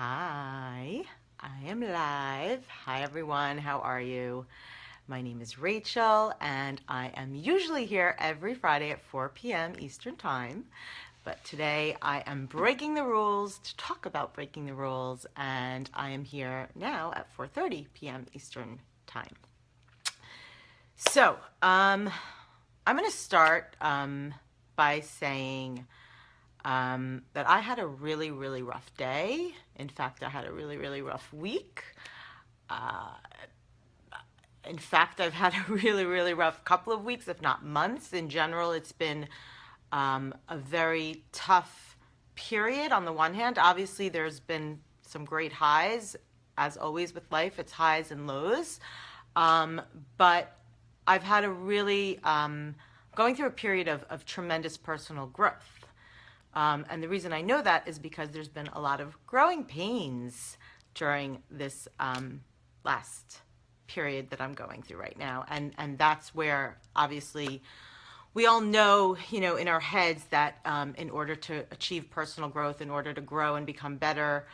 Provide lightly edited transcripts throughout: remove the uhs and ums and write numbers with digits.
Hi, I am live. Hi, everyone. How are you? My name is Rachel, and I am usually here every Friday at 4 p.m. Eastern Time. But today I am breaking the rules to talk about breaking the rules, and I am here now at 4:30 p.m. Eastern Time. So, I'm going to start by saying that I had a really, really rough day. In fact, I had a really, really rough week. Uh, in fact, I've had a really, really rough couple of weeks, if not months. In general, it's been a very tough period. On the one hand, obviously, there's been some great highs. As always with life, it's highs and lows. But I've had a really, going through a period of tremendous personal growth. And the reason I know that is because there's been a lot of growing pains during this last period that I'm going through right now. And that's where, obviously, we all know, in our heads that in order to achieve personal growth, in order to grow and become better,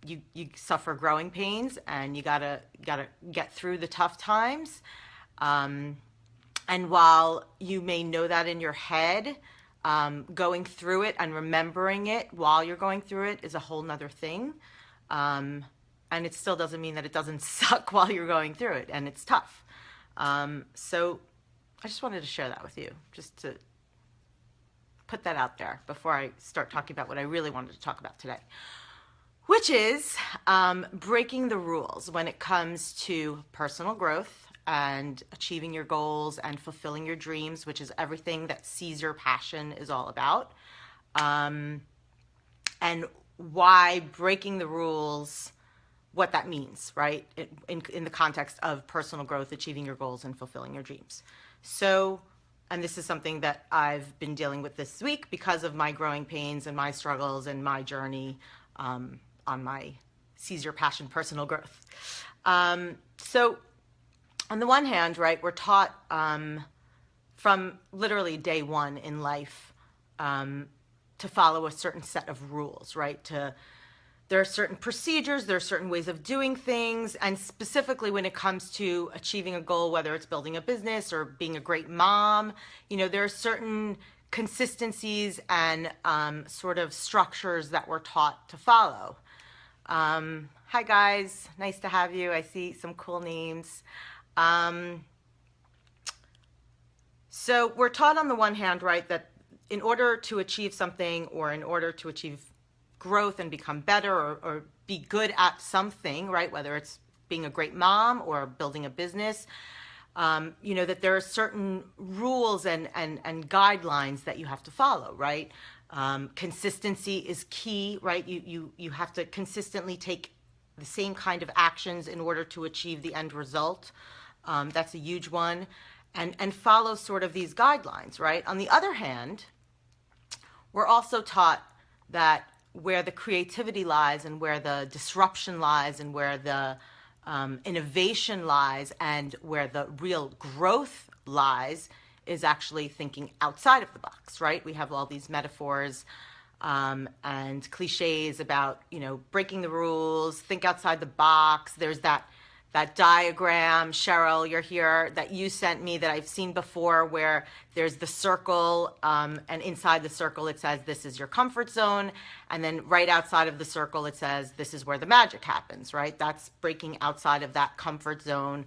you suffer growing pains, and you gotta get through the tough times. And while you may know that in your head, going through it and remembering it while you're going through it is a whole nother thing. And it still doesn't mean that it doesn't suck while you're going through it, and it's tough. So I just wanted to share that with you, just to put that out there before I start talking about what I really wanted to talk about today, which is breaking the rules when it comes to personal growth and achieving your goals and fulfilling your dreams, which is everything that Caesar Passion is all about. And why breaking the rules, what that means, right? In the context of personal growth, achieving your goals and fulfilling your dreams. So, and this is something that I've been dealing with this week because of my growing pains and my struggles and my journey on my Caesar Passion personal growth. So on the one hand, right, we're taught from literally day one in life to follow a certain set of rules, right? There are certain procedures, there are certain ways of doing things, and specifically when it comes to achieving a goal, whether it's building a business or being a great mom, there are certain consistencies and sort of structures that we're taught to follow. Hi guys, nice to have you. I see some cool names. So we're taught on the one hand, right, that in order to achieve something, or in order to achieve growth and become better, or be good at something, right, whether it's being a great mom or building a business, that there are certain rules and guidelines that you have to follow, right? Consistency is key, right? You have to consistently take the same kind of actions in order to achieve the end result. That's a huge one. And follow sort of these guidelines, right? On the other hand, we're also taught that where the creativity lies and where the disruption lies and where the innovation lies and where the real growth lies is actually thinking outside of the box, right? We have all these metaphors and cliches about, breaking the rules, think outside the box. There's that diagram, Cheryl, you're here, that you sent me that I've seen before, where there's the circle, and inside the circle it says, this is your comfort zone. And then right outside of the circle it says, this is where the magic happens, right? That's breaking outside of that comfort zone.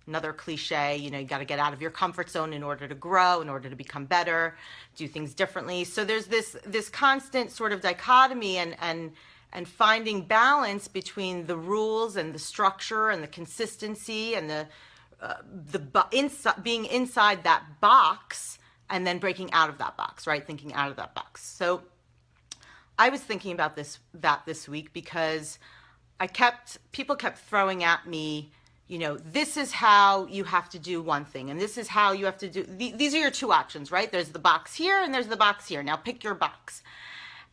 Another cliche, you got to get out of your comfort zone in order to grow, in order to become better, do things differently. So there's this constant sort of dichotomy and finding balance between the rules and the structure and the consistency and being inside that box and then breaking out of that box, right? Thinking out of that box. So I was thinking about this week because people kept throwing at me, this is how you have to do one thing, and this is how you have to do, these are your two options, right? There's the box here and there's the box here. Now pick your box.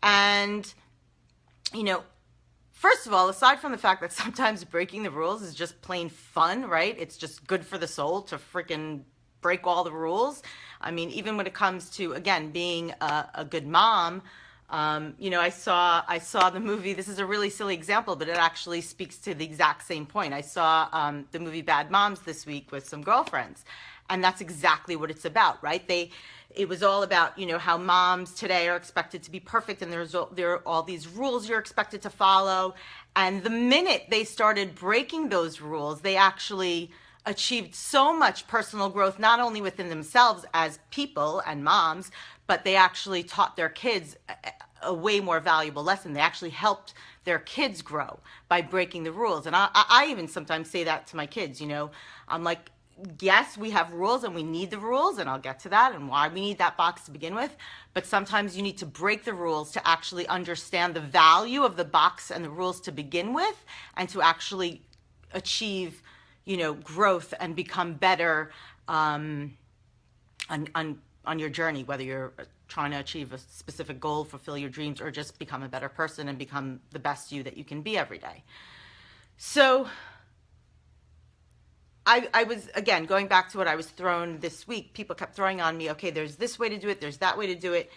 And first of all, aside from the fact that sometimes breaking the rules is just plain fun, right? It's just good for the soul to freaking break all the rules. I mean, even when it comes to, again, being a good mom, I saw the movie. This is a really silly example, but it actually speaks to the exact same point. I saw the movie Bad Moms this week with some girlfriends, and that's exactly what it's about, right? It was all about, how moms today are expected to be perfect, and there are all these rules you're expected to follow. And the minute they started breaking those rules, they actually achieved so much personal growth, not only within themselves as people and moms, but they actually taught their kids a way more valuable lesson. They actually helped their kids grow by breaking the rules. And I even sometimes say that to my kids, I'm like, yes, we have rules and we need the rules, and I'll get to that and why we need that box to begin with. But sometimes you need to break the rules to actually understand the value of the box and the rules to begin with, and to actually achieve, growth and become better on your journey, whether you're trying to achieve a specific goal, fulfill your dreams, or just become a better person and become the best you that you can be every day. So I was, again, going back to what I was thrown this week, people kept throwing on me, okay, there's this way to do it, there's that way to do it.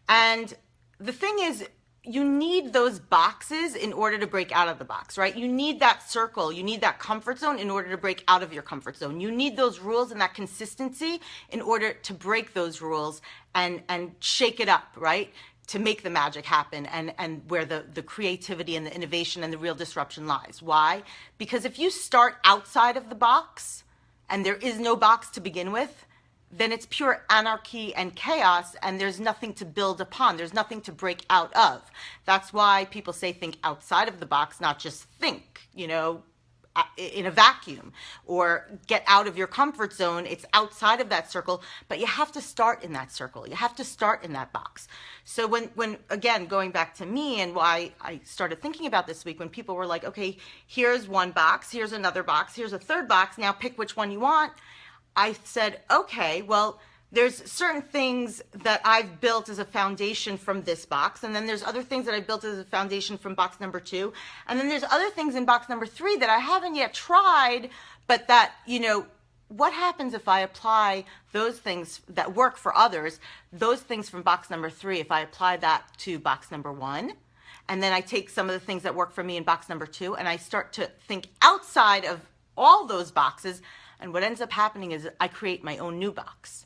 And the thing is, you need those boxes in order to break out of the box, right? You need that circle, you need that comfort zone in order to break out of your comfort zone. You need those rules and that consistency in order to break those rules and shake it up, right? To make the magic happen, and where the creativity and the innovation and the real disruption lies. Why? Because if you start outside of the box and there is no box to begin with, then it's pure anarchy and chaos, and there's nothing to build upon. There's nothing to break out of. That's why people say think outside of the box, not just think, in a vacuum, or get out of your comfort zone. It's outside of that circle, but you have to start in that circle. You have to start in that box. So when again, going back to me and why I started thinking about this week, when people were like, okay, here's one box, here's another box, here's a third box, now pick which one you want. I said, okay, well, there's certain things that I've built as a foundation from this box, and then there's other things that I built as a foundation from box number 2, and then there's other things in box number 3 that I haven't yet tried, but that, what happens if I apply those things that work for others, those things from box number 3, if I apply that to box number 1, and then I take some of the things that work for me in box number 2, and I start to think outside of all those boxes, and what ends up happening is I create my own new box.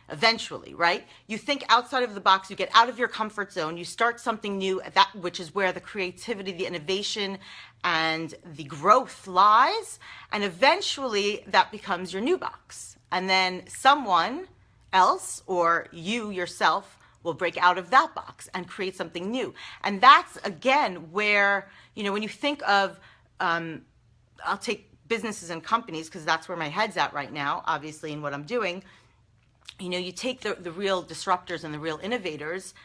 Eventually, right? You think outside of the box, you get out of your comfort zone, you start something new, which is where the creativity, the innovation, and the growth lies, and eventually that becomes your new box. And then someone else, or you yourself, will break out of that box and create something new. And that's, again, where, when you think of, I'll take businesses and companies, because that's where my head's at right now, obviously, in what I'm doing. You take the real disruptors and the real innovators,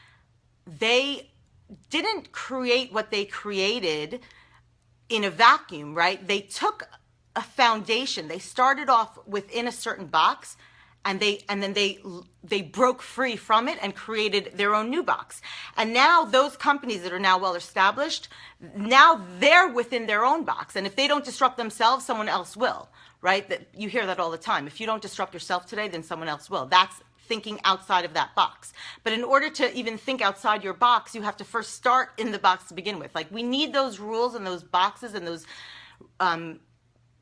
they didn't create what they created in a vacuum, right? They took a foundation. They started off within a certain box, and then they broke free from it and created their own new box. And now those companies that are now well established, now they're within their own box. And if they don't disrupt themselves, someone else will, right? That you hear that all the time. If you don't disrupt yourself today, then someone else will. That's thinking outside of that box. But in order to even think outside your box, you have to first start in the box to begin with. Like, we need those rules and those boxes and those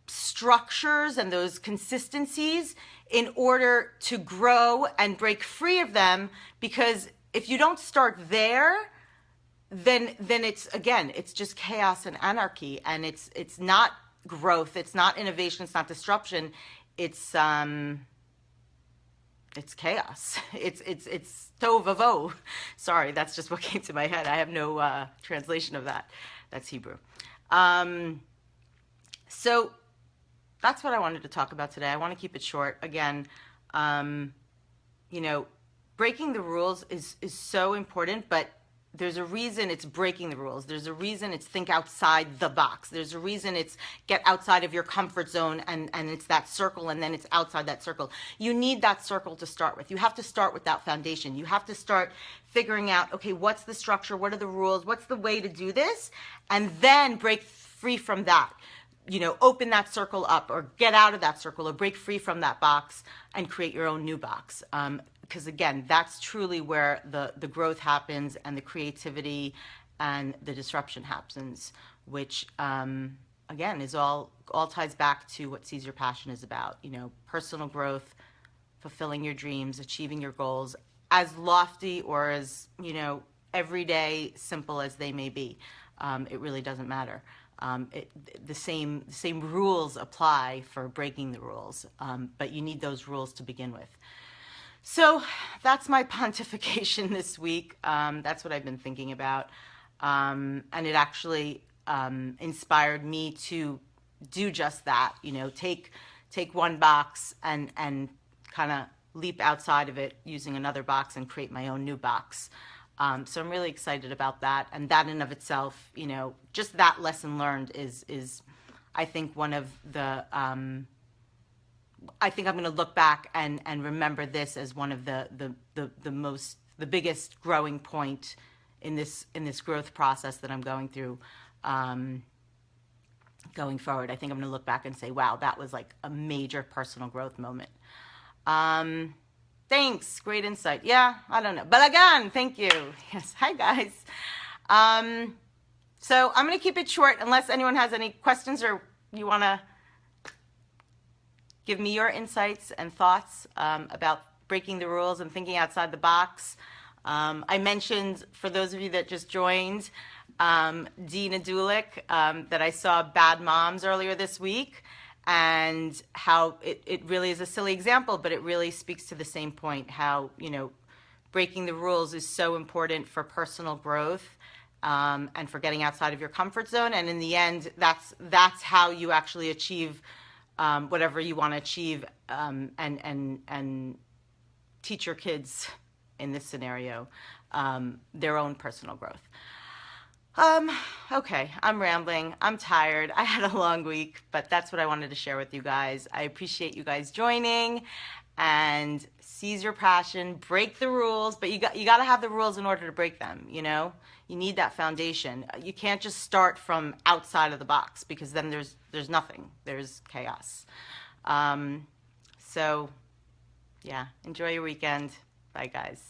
structures and those consistencies in order to grow and break free of them, because if you don't start there, then it's, again, it's just chaos and anarchy, and it's not growth, it's not innovation, it's not disruption, it's chaos. It's tohu. Sorry, that's just what came to my head. I have no translation of that. That's Hebrew. So that's what I wanted to talk about today. I want to keep it short. Again, breaking the rules is so important, but there's a reason it's breaking the rules. There's a reason it's think outside the box. There's a reason it's get outside of your comfort zone, and it's that circle, and then it's outside that circle. You need that circle to start with. You have to start with that foundation. You have to start figuring out, okay, what's the structure? What are the rules? What's the way to do this? And then break free from that. Open that circle up, or get out of that circle, or break free from that box and create your own new box. because again, that's truly where the growth happens and the creativity and the disruption happens, which again is all ties back to what Seize Your Passion is about. You know, personal growth, fulfilling your dreams, achieving your goals, as lofty or as, you know, everyday simple as they may be. It really doesn't matter. The same rules apply for breaking the rules, but you need those rules to begin with. So that's my pontification this week. That's what I've been thinking about. And it actually inspired me to do just that, you know, take one box and kind of leap outside of it using another box and create my own new box. So I'm really excited about that. And that in of itself, you know, just that lesson learned is I think one of the, I think I'm going to look back and remember this as one of the biggest growing point in this growth process that I'm going through, going forward. I think I'm going to look back and say, wow, that was like a major personal growth moment. Thanks. Great insight. Yeah, I don't know. But again, thank you. Yes. Hi, guys. So I'm going to keep it short unless anyone has any questions or you want to give me your insights and thoughts about breaking the rules and thinking outside the box. I mentioned, for those of you that just joined, Dina Dulick, that I saw Bad Moms earlier this week, and how it really is a silly example, but it really speaks to the same point, how, you know, breaking the rules is so important for personal growth, and for getting outside of your comfort zone. And in the end, that's how you actually achieve whatever you want to achieve, and teach your kids, in this scenario, their own personal growth. Okay, I'm rambling. I'm tired. I had a long week, but that's what I wanted to share with you guys. I appreciate you guys joining, and seize your passion, break the rules, but you got to have the rules in order to break them, you know? You need that foundation. You can't just start from outside of the box, because then there's nothing. There's chaos. So yeah, enjoy your weekend. Bye, guys.